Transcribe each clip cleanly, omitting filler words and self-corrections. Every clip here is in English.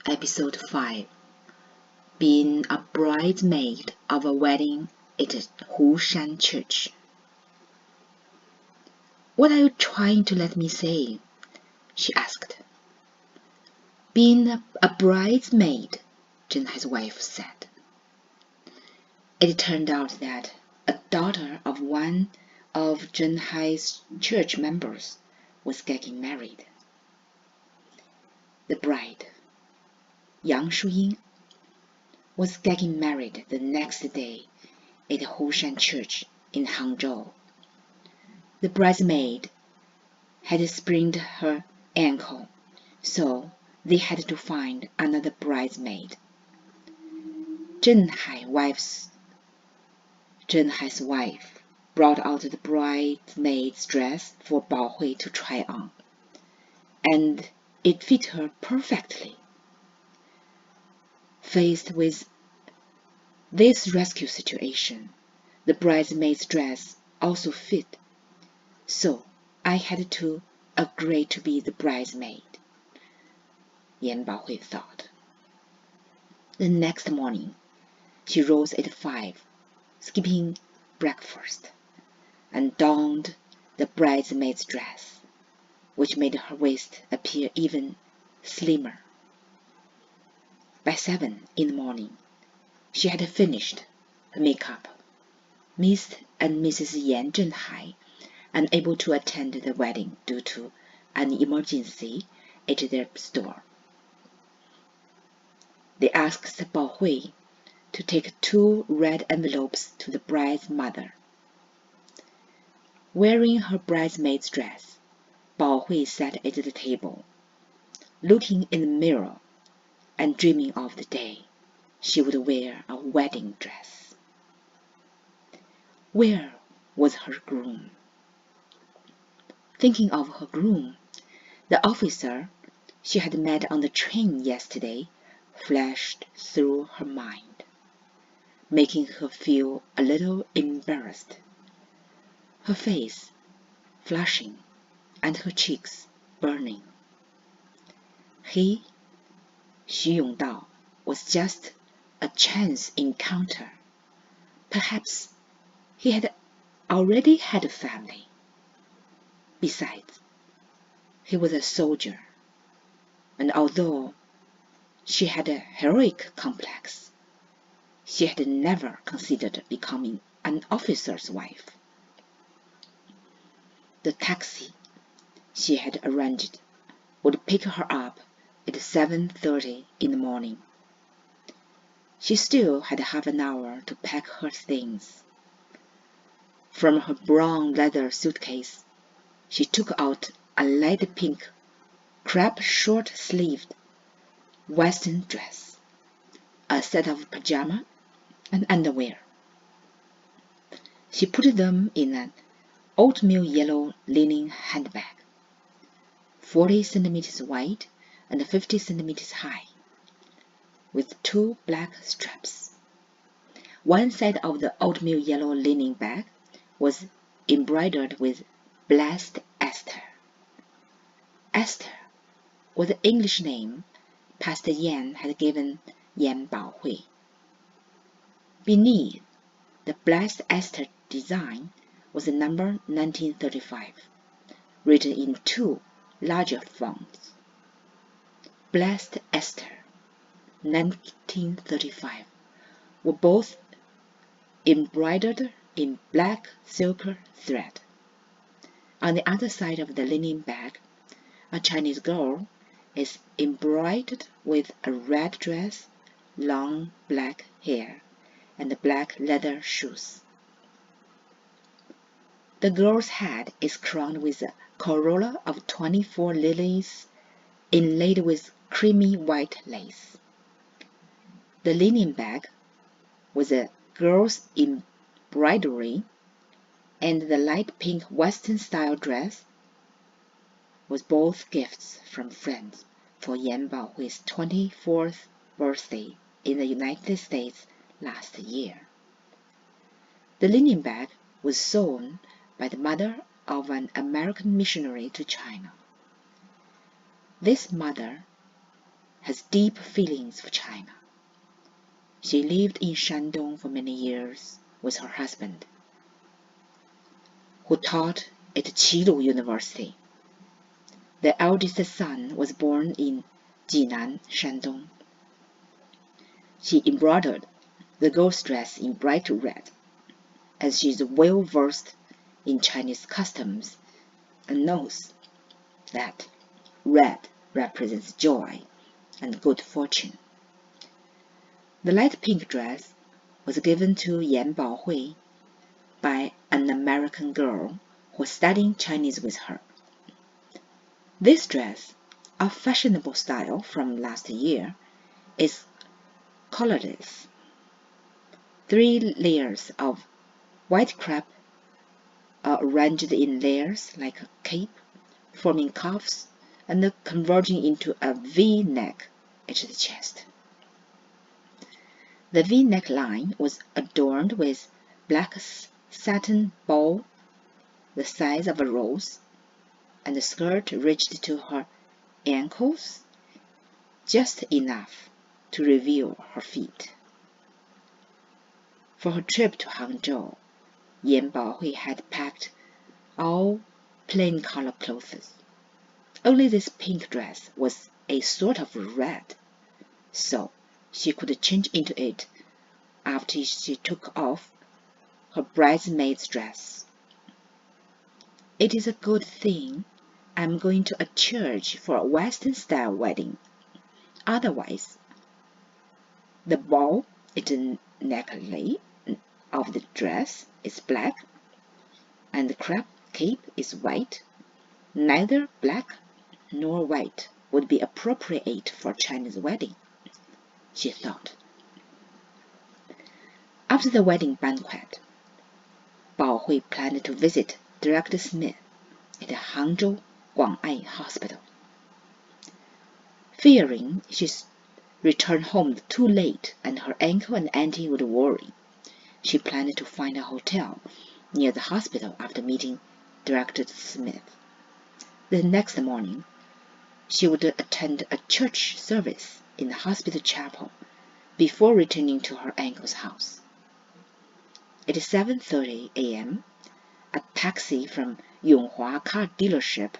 Episode 5. Being a bridesmaid of a wedding at Hushan Church. "What are you trying to let me say?" she asked. "Being a bridesmaid," Zhenhai's wife said. It turned out that a daughter of one of Zhenhai's church members was getting married. The bride, Yang Shuying, was getting married the next day at Hushan Church in Hangzhou. The bridesmaid had sprained her ankle, so they had to find another bridesmaid. Zhenhai's wife brought out the bridesmaid's dress for Bao Hui to try on, and it fit her perfectly. Faced with this rescue situation, the bridesmaid's dress also fit, so I had to agree to be the bridesmaid, Yan Baohui thought. The next morning, she rose at 5, skipping breakfast, and donned the bridesmaid's dress, which made her waist appear even slimmer. By 7 in the morning, she had finished her makeup. Mr. and Mrs. Yan Zhenhai, unable to attend the wedding due to an emergency at their store. They asked Bao Hui to take 2 red envelopes to the bride's mother. Wearing her bridesmaid's dress, Bao Hui sat at the table, looking in the mirror and dreaming of the day she would wear a wedding dress. Where was her groom? Thinking of her groom, the officer she had met on the train yesterday flashed through her mind, making her feel a little embarrassed. Her face flushing and her cheeks burning. He, Xu Yongdao, was just a chance encounter. Perhaps he had already had a family. Besides, he was a soldier, and although she had a heroic complex, she had never considered becoming an officer's wife. The taxi she had arranged would pick her up at 7:30 in the morning. She still had half an hour to pack her things. From her brown leather suitcase, she took out a light pink, crepe short-sleeved western dress, a set of pajamas, and underwear. She put them in an oatmeal yellow linen handbag, 40 centimeters wide and 50 centimeters high, with 2 black straps. One side of the oatmeal yellow linen bag was embroidered with Blessed Esther. Esther was the English name Pastor Yan had given Yan Baohui. Beneath the Blessed Esther design was the number 1935, written in 2 larger fonts. Blessed Esther, 1935, were both embroidered in black silk thread. On the other side of the linen bag, a Chinese girl is embroidered with a red dress, long black hair, and black leather shoes. The girl's head is crowned with a corolla of 24 lilies inlaid with creamy white lace. The linen bag was a girl's embroidery, and the light pink Western-style dress was both gifts from friends for Yan Baohui's 24th birthday in the United States last year. The linen bag was sewn by the mother of an American missionary to China. This mother has deep feelings for China. She lived in Shandong for many years with her husband, who taught at Qilu University. The eldest son was born in Jinan, Shandong. She embroidered the girl's dress in bright red, as she is well versed in Chinese customs and knows that red represents joy and good fortune. The light pink dress was given to Yan Baohui by an American girl who was studying Chinese with her. This dress, a fashionable style from last year, is collarless. 3 layers of white crepe are arranged in layers like a cape, forming cuffs and converging into a V-neck at the chest. The V-neck line was adorned with black satin bow the size of a rose, and the skirt reached to her ankles, just enough to reveal her feet. For her trip to Hangzhou, Yan Baohui had packed all plain color clothes. Only this pink dress was a sort of red, so she could change into it after she took off her bridesmaid's dress. It is a good thing I'm going to a church for a Western-style wedding. Otherwise, the bow at the neckline of the dress is black, and the crepe cape is white. Neither black nor white would be appropriate for a Chinese wedding, she thought. After the wedding banquet, Bao Hui planned to visit Director Smith at the Hangzhou Guang'ai Hospital. Fearing she'd return home too late and her uncle and auntie would worry, she planned to find a hotel near the hospital after meeting Director Smith. The next morning, she would attend a church service in the hospital chapel before returning to her uncle's house. At 7:30 a.m., a taxi from Yonghua car dealership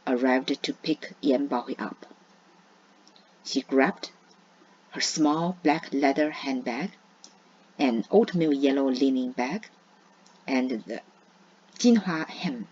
arrived to pick Yan Baohui up. She grabbed her small black leather handbag, an oatmeal yellow linen bag, and the Jinhua hem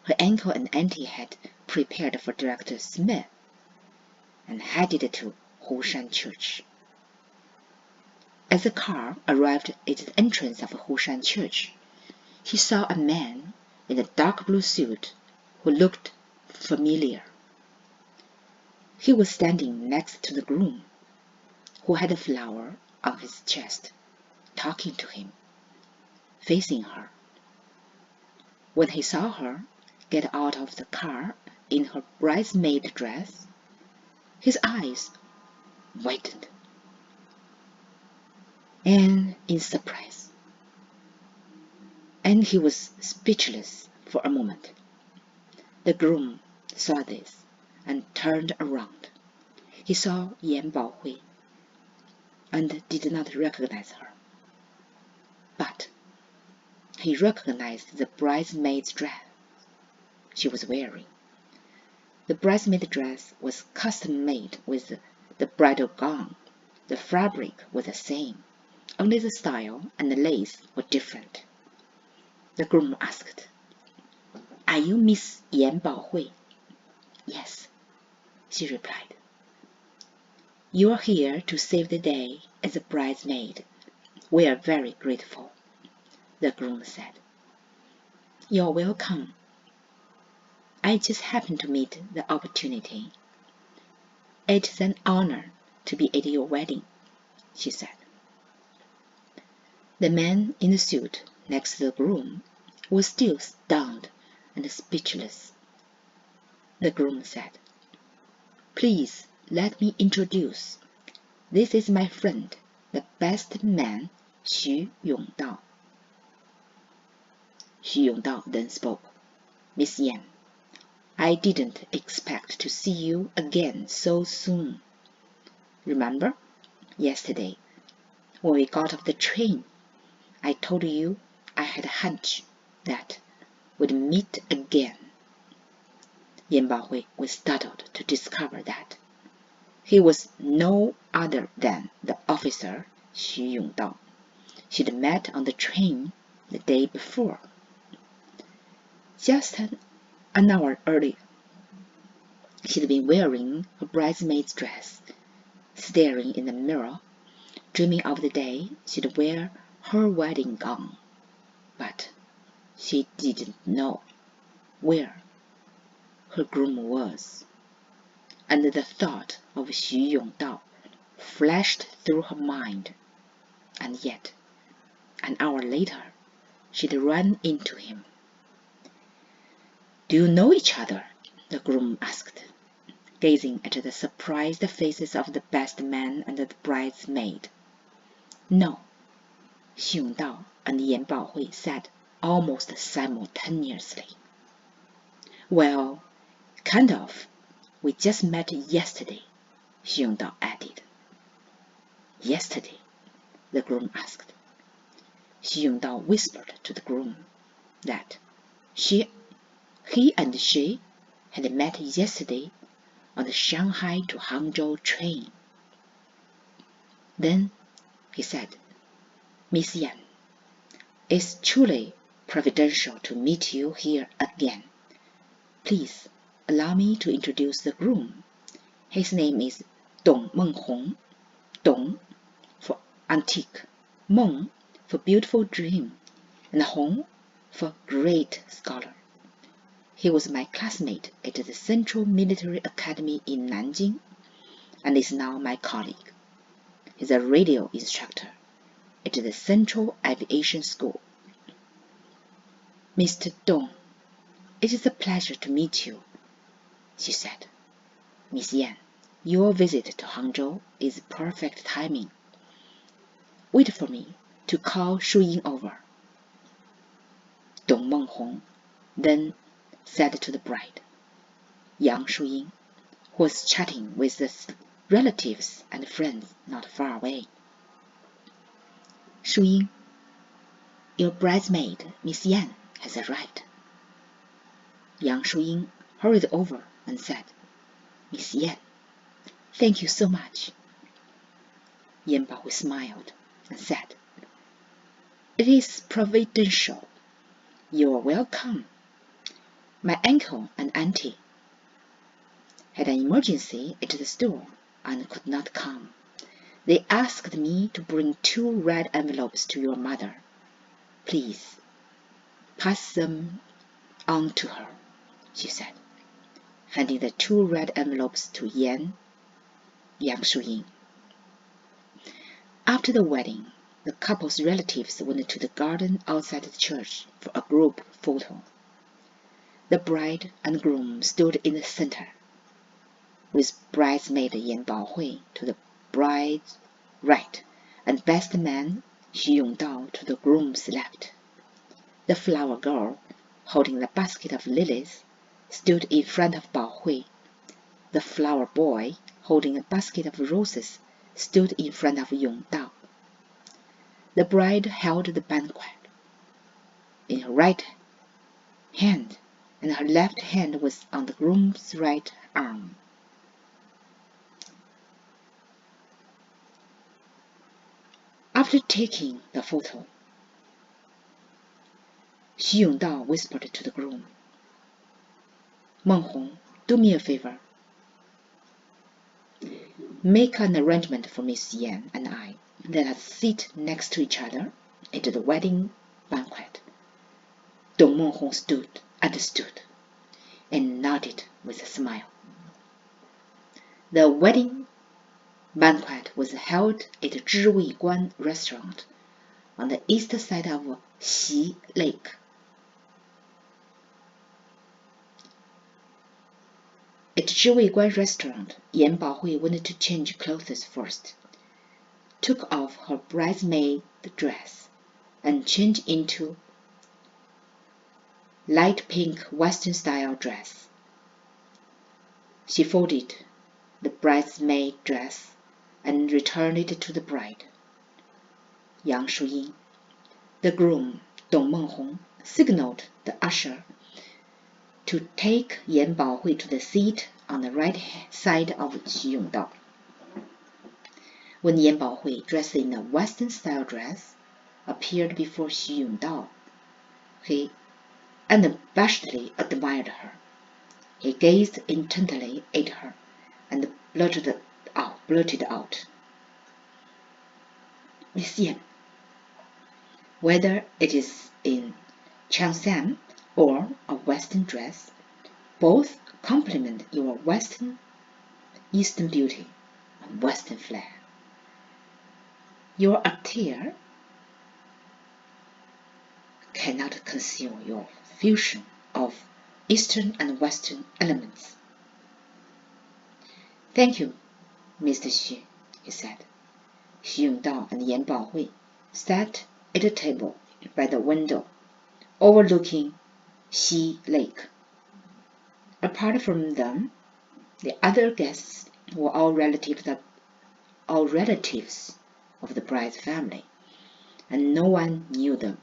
her uncle and auntie had prepared for Director Smith, and headed to Hushan Church. As the car arrived at the entrance of Hushan Church, she saw a man in a dark blue suit who looked familiar. He was standing next to the groom, who had a flower on his chest, talking to him, facing her. When he saw her get out of the car in her bridesmaid dress, his eyes widened, and in surprise, and he was speechless for a moment. The groom saw this and turned around. He saw Yan Baohui and did not recognize her, but he recognized the bridesmaid's dress she was wearing. The bridesmaid dress was custom-made with the bridal gown. The fabric was the same, only the style and the lace were different. The groom asked, "Are you Miss Yan Baohui?" "Yes," she replied. "You are here to save the day as a bridesmaid. We are very grateful," the groom said. "You're welcome. I just happened to meet the opportunity." "It's an honor to be at your wedding," she said. The man in the suit next to the groom was still stunned and speechless. The groom said, "Please let me introduce. This is my friend, the best man, Xu Yongdao." Xu Yongdao then spoke. "Miss Yan, I didn't expect to see you again so soon. Remember? Yesterday, when we got off the train, I told you I had a hunch that we'd meet again. Yan Baohui was startled to discover that he was no other than the officer Xu Yongdao she'd met on the train the day before. Just an hour earlier, she'd been wearing her bridesmaid's dress, staring in the mirror, dreaming of the day she'd wear her wedding gown. But she didn't know where her groom was, and the thought of Xu Yongdao flashed through her mind. And yet, an hour later, she'd run into him. "Do you know each other?" the groom asked, gazing at the surprised faces of the best man and the bridesmaid. "No," Xu Yongdao and Yan Baohui said almost simultaneously. "Well, kind of. We just met yesterday," Xu Yongdao added. "Yesterday?" the groom asked. Xu Yongdao whispered to the groom that he and she had met yesterday on the Shanghai to Hangzhou train. Then he said, "Miss Yan, it's truly providential to meet you here again. Please allow me to introduce the groom. His name is Dong Menghong. Dong for antique, Meng for beautiful dream, and Hong for great scholar. He was my classmate at the Central Military Academy in Nanjing, and is now my colleague. He's a radio instructor at the Central Aviation School." "Mr. Dong, it is a pleasure to meet you," she said. "Miss Yan, your visit to Hangzhou is perfect timing. Wait for me to call Shu Ying over." Dong Menghong then said to the bride, young Shu Ying, who was chatting with the relatives and friends not far away, "Shu Ying, your bridesmaid, Miss Yan, has arrived." Young Shu Ying hurried over and said, "Miss Yan, thank you so much." Yan Baohui smiled and said, "It is providential. You are welcome. My uncle and auntie had an emergency at the store and could not come. They asked me to bring 2 red envelopes to your mother. Please pass them on to her," she said, handing the 2 red envelopes to Yang Shuying. After the wedding, the couple's relatives went to the garden outside the church for a group photo. The bride and groom stood in the center, with bridesmaid Yan Baohui to the bride's right and best man Xu Yongdao to the groom's left. The flower girl, holding the basket of lilies, stood in front of Baohui. The flower boy, holding a basket of roses, stood in front of Yongdao. The bride held the banquet in her right hand, and her left hand was on the groom's right arm. After taking the photo, Xu Yongdao whispered to the groom, "Menghong, do me a favor. Make an arrangement for Miss Yan and I. Let us sit next to each other at the wedding banquet." Dong Menghong understood, and nodded with a smile. The wedding banquet was held at Zhiwei Guan Restaurant on the east side of Xi Lake. At Zhiwei Guan Restaurant, Yan Baohui went to change clothes first, took off her bridesmaid dress, and changed into light pink Western-style dress. She folded the bridesmaid dress and returned it to the bride, Yang Shuying. The groom, Dong Menghong, signaled the usher to take Yan Baohui to the seat on the right side of Xu Yongdao. When Yan Baohui, dressed in a Western-style dress, appeared before Xu Yongdao, he unabashedly admired her. He gazed intently at her and blurted out, "Miss Yan, whether it is in cheongsam or a Western dress, both complement your Eastern beauty and Western flair. Your attire cannot conceal your fusion of Eastern and Western elements." "Thank you, Mr. Xu," he said. Xu Yongdao and Yan Baohui sat at a table by the window overlooking Xi Lake. Apart from them, the other guests were all relatives of the bride's family, and no one knew them.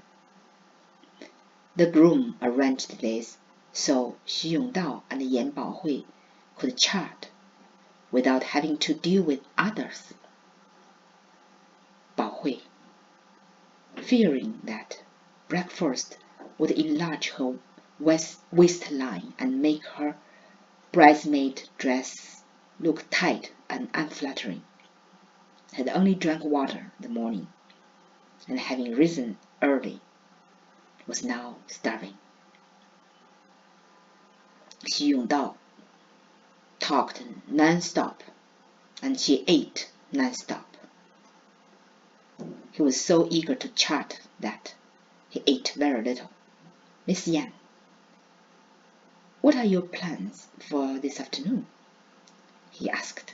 The groom arranged this so Xu Yongdao and Yan Baohui could chat without having to deal with others. Baohui, fearing that breakfast would enlarge her waistline and make her bridesmaid dress look tight and unflattering, had only drank water the morning, and having risen early, was now starving. Xu Yongdao talked non-stop, and she ate non-stop. He was so eager to chat that he ate very little. "Miss Yan, what are your plans for this afternoon?" he asked.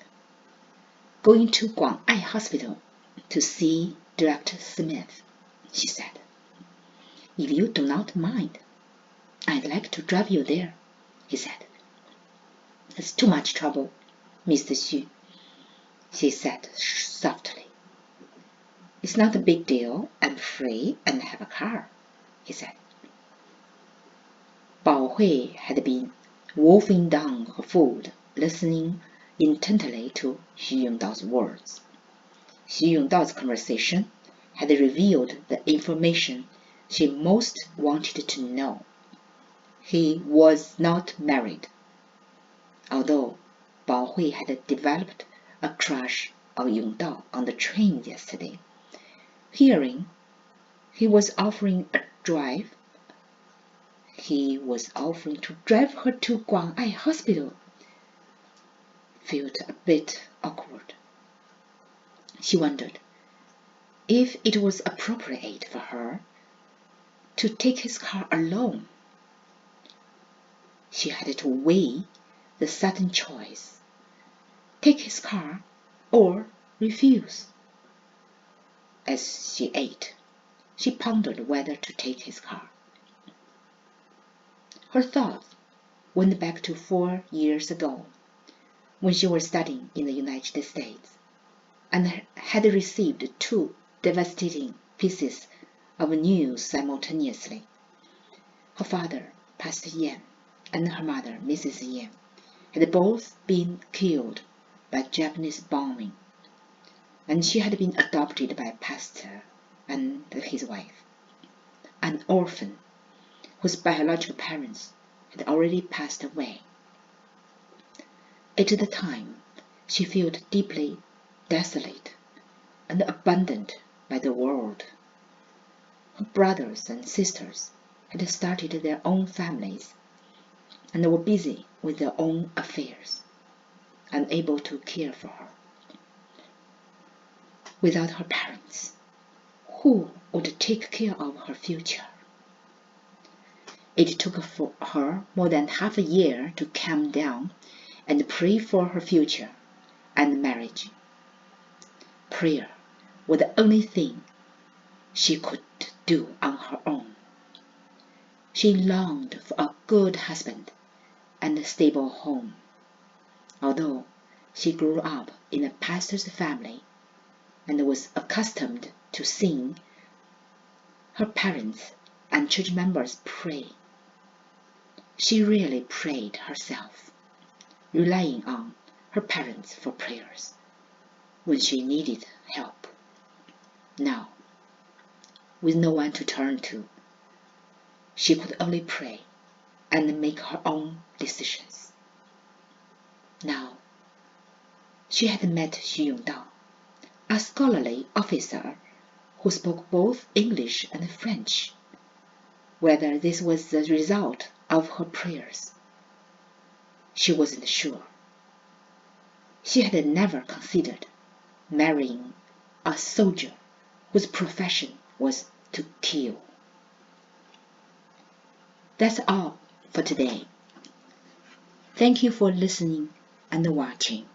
"Going to Guang'ai Hospital to see Director Smith," she said. "If you do not mind, I'd like to drive you there," he said. "It's too much trouble, Mr. Xu," she said softly. "It's not a big deal. I'm free and have a car," he said. Baohui had been wolfing down her food, listening intently to Xu Yongdao's words. Xu Yongdao's conversation had revealed the information she most wanted to know. He was not married, although Baohui had developed a crush on Yongdao on the train yesterday. Hearing he was offering to drive her to Guang'ai Hospital felt a bit awkward. She wondered if it was appropriate for her to take his car alone. She had to weigh the sudden choice: take his car or refuse. As she ate, she pondered whether to take his car. Her thoughts went back to 4 years ago, when she was studying in the United States and had received 2 devastating pieces of news simultaneously. Her father, Pastor Yan, and her mother, Mrs. Yan, had both been killed by Japanese bombing, and she had been adopted by a pastor and his wife, an orphan whose biological parents had already passed away. At the time, she felt deeply desolate and abandoned by the world. Her brothers and sisters had started their own families and were busy with their own affairs, unable to care for her. Without her parents, who would take care of her future? It took for her more than half a year to calm down and pray for her future and marriage. Prayer was the only thing she could do on her own. She longed for a good husband and a stable home. Although she grew up in a pastor's family, and was accustomed to seeing her parents and church members pray. She really prayed herself, relying on her parents for prayers when she needed help. Now, with no one to turn to, she could only pray and make her own decisions. Now, she had met Xu Yongdao, a scholarly officer who spoke both English and French. Whether this was the result of her prayers, she wasn't sure. She had never considered marrying a soldier whose profession was to kill. That's all for today. Thank you for listening and watching.